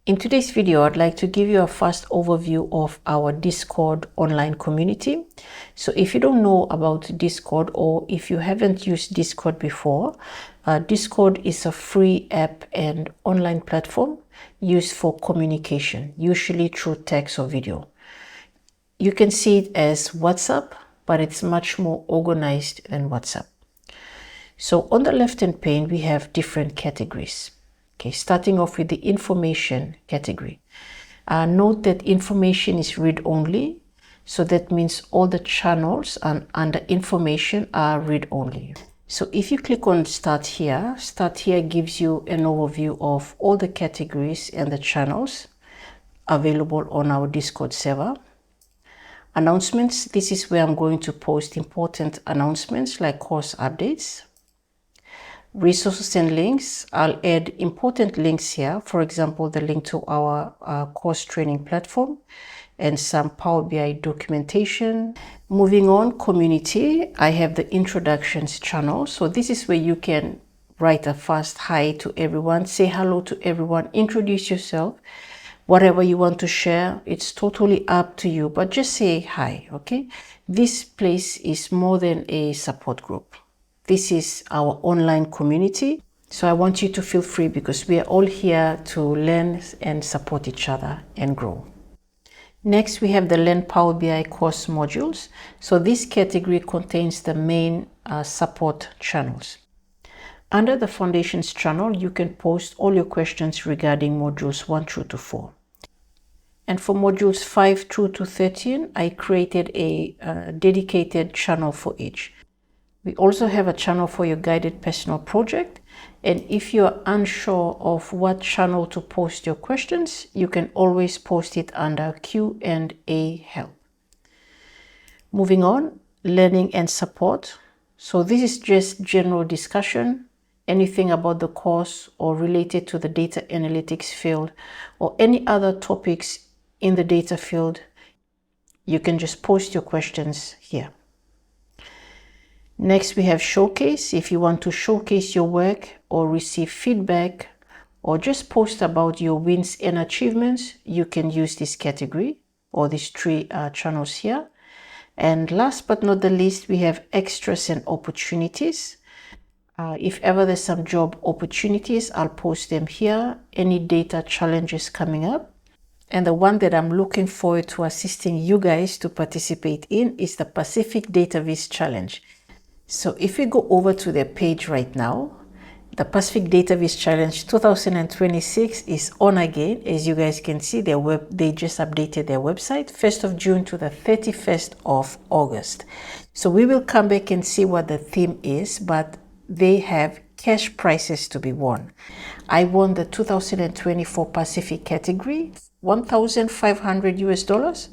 In today's video, I'd like to give you a fast overview of our Discord online community. So if you don't know about Discord, or if you haven't used Discord before, Discord is a free app and online platform used for communication, usually through text or video. You can see it as WhatsApp, but it's much more organized than WhatsApp. So on the left-hand pane, we have different categories. Okay, starting off with the information category. Note that information is read-only, so that means all the channels under information are read-only. So if you click on Start Here gives you an overview of all the categories and the channels available on our Discord server. Announcements, this is where I'm going to post important announcements like course updates. Resources and links, I'll add important links here. For example, the link to our course training platform and some Power BI documentation. Moving on, community, I have the introductions channel. So this is where you can write a fast hi to everyone, say hello to everyone, introduce yourself, whatever you want to share. It's totally up to you, but just say hi, okay? This place is more than a support group. This is our online community. So I want you to feel free because we are all here to learn and support each other and grow. Next, we have the Learn Power BI course modules. So this category contains the main support channels. Under the Foundations channel, you can post all your questions regarding modules 1 through to 4. And for modules 5 through to 13, I created a dedicated channel for each. We also have a channel for your guided personal project. And if you're unsure of what channel to post your questions, you can always post it under Q&A help. Moving on, learning and support. So this is just general discussion, anything about the course or related to the data analytics field or any other topics in the data field. You can just post your questions here. Next, we have Showcase. If you want to showcase your work or receive feedback or just post about your wins and achievements, you can use this category or these three channels here. And last but not the least, we have Extras and Opportunities. If ever there's some job opportunities, I'll post them here. Any data challenges coming up. And the one that I'm looking forward to assisting you guys to participate in is the Pacific Data Viz Challenge. So if we go over to their page right now, the Pacific Data Viz Challenge 2026 is on again. As you guys can see, they just updated their website, 1st of June to the 31st of August. So we will come back and see what the theme is, but they have cash prizes to be won. I won the 2024 Pacific category, $1,500 US.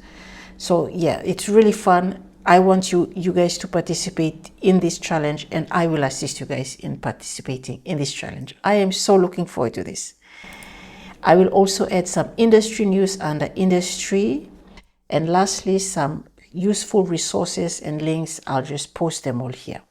So yeah, it's really fun. I want you guys to participate in this challenge, and I will assist you guys in participating in this challenge. I am so looking forward to this. I will also add some industry news under industry, and lastly, some useful resources and links. I'll just post them all here.